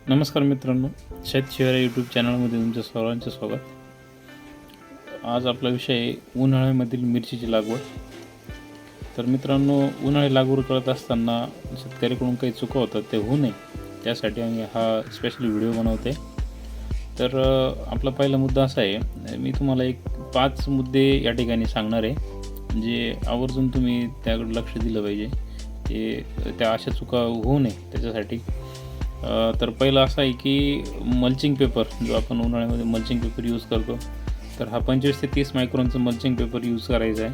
नमस्कार मित्रांनो, शेतशिवार यूट्यूब चॅनलमध्ये तुमच्या सर्वांचे स्वागत. आज आपला विषय आहे उन्हाळ्यामधील मिरचीची लागवड. तर मित्रांनो, उन्हाळी लागवड करत असताना शेतकऱ्याकडून काही चुका होतात ते होऊ नये त्यासाठी आम्ही हा स्पेशल व्हिडिओ बनवते. तर आपला पहिला मुद्दा असा आहे, मी तुम्हाला 5 मुद्दे या ठिकाणी सांगणार आहे, म्हणजे आवर्जून तुम्ही त्याकडे लक्ष दिलं पाहिजे, ते त्या अशा चुका होऊ नये त्याच्यासाठी. तर पहिलं असं आहे की मल्चिंग पेपर, जो आपण उन्हाळ्यामध्ये मल्चिंग पेपर यूज करतो, तर हा 25 ते 30 मायक्रॉनचं मल्चिंग पेपर यूज करायचा आहे.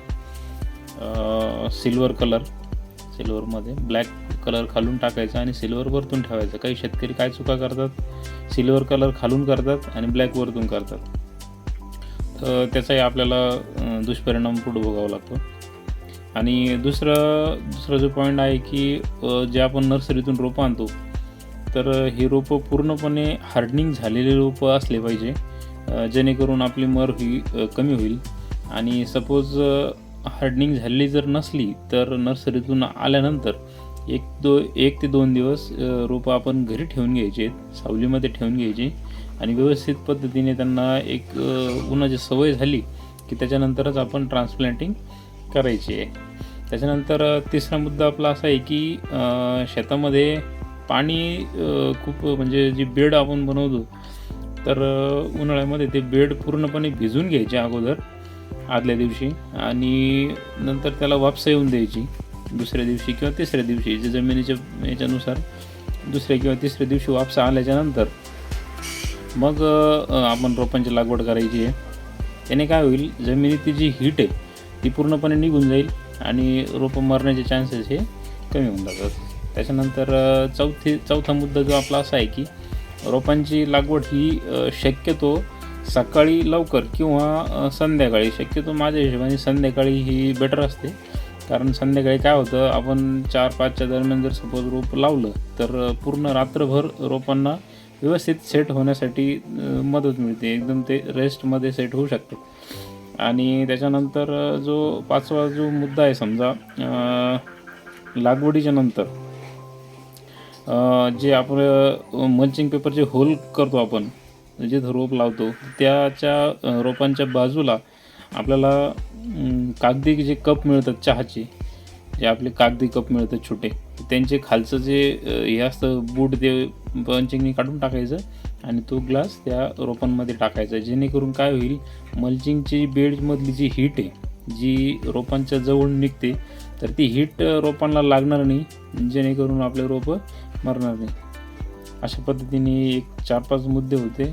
सिल्वरमध्ये ब्लॅक कलर खालून टाकायचा आणि सिल्वर वरतून ठेवायचं. काही शेतकरी काय चुका करतात, सिल्वर कलर खालून करतात आणि ब्लॅक वरतून करतात, तर त्याचाही आपल्याला दुष्परिणाम पुढे भोगावा लागतो. आणि दुसरा जो पॉईंट आहे की जे आपण नर्सरीतून रोपं आणतो, तर ही रोपं पूर्णपणे हार्डनिंग झालेले रोपं असले पाहिजे, जेणेकरून आपली मर ही कमी होईल. आणि सपोज हार्डनिंग झालेली जर नसली तर नर्सरीतून आल्यानंतर 1 ते 2 दिवस रोपं आपण घरी ठेवून घ्यायचे, सावलीमध्ये ठेवून घ्यायची आणि व्यवस्थित पद्धतीने त्यांना एक उन्हाची सवय झाली की त्याच्यानंतरच आपण ट्रान्सप्लांटिंग करायची आहे. त्याच्यानंतर तिसरा मुद्दा आपला असा आहे की शेतामध्ये पाणी खूप, म्हणजे जी बेड आपण बनवतो, तर उन्हाळ्यामध्ये ते बेड पूर्णपणे भिजून घ्यायचे अगोदर आदल्या दिवशी, आणि नंतर त्याला वापसा येऊन द्यायची दुसऱ्या दिवशी किंवा तिसऱ्या दिवशी, जे जमिनीच्या याच्यानुसार दुसऱ्या किंवा तिसऱ्या दिवशी वापसा आल्याच्यानंतर मग आपण रोपांची लागवड करायची आहे. त्याने काय होईल, जमिनीची जी हीट आहे ती पूर्णपणे निघून जाईल आणि रोपं मरण्याचे चान्सेस हे कमी होऊन जातात. त्याच्यानंतर चौथा मुद्दा जो आपला असा आहे की रोपांची लागवड ही शक्यतो सकाळी लवकर किंवा संध्याकाळी, शक्यतो माझ्या हिशोबाने संध्याकाळी ही बेटर असते. कारण संध्याकाळी काय होतं, आपण 4-5च्या दरम्यान जर सपोज रोप लावलं तर पूर्ण रात्रभर रोपांना व्यवस्थित सेट होण्यासाठी मदत मिळते, एकदम ते रेस्टमध्ये सेट होऊ शकतात. आणि त्याच्यानंतर जो 5वा जो मुद्दा आहे, समजा लागवडीच्या नंतर जे आपलं मल्चिंग पेपरचे होल करतो आपण, जे रोप लावतो, त्याच्या रोपांच्या बाजूला आपल्याला कागदी जे कप मिळतात चहाचे, जे आपले कागदी कप मिळतात छोटे, त्यांचे खालचं जे हे असतं बूट, ते पंचिंगने काढून टाकायचं आणि तो ग्लास त्या रोपांमध्ये टाकायचा, जेणेकरून काय होईल, मल्चिंगची बेडमधली जी हीट आहे जी रोपांच्या जवळ निघते, तर ती हीट रोपांना लागणार नाही, जेणेकरून आपले रोपं मरणार नाही. अशा पद्धतीने 4-5 मुद्दे होते,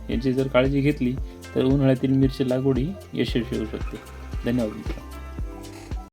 याची जर काळजी घेतली तर उन्हाळ्यातील मिरची लागवड ही यशस्वी होऊ शकते. धन्यवाद मित्रांनो.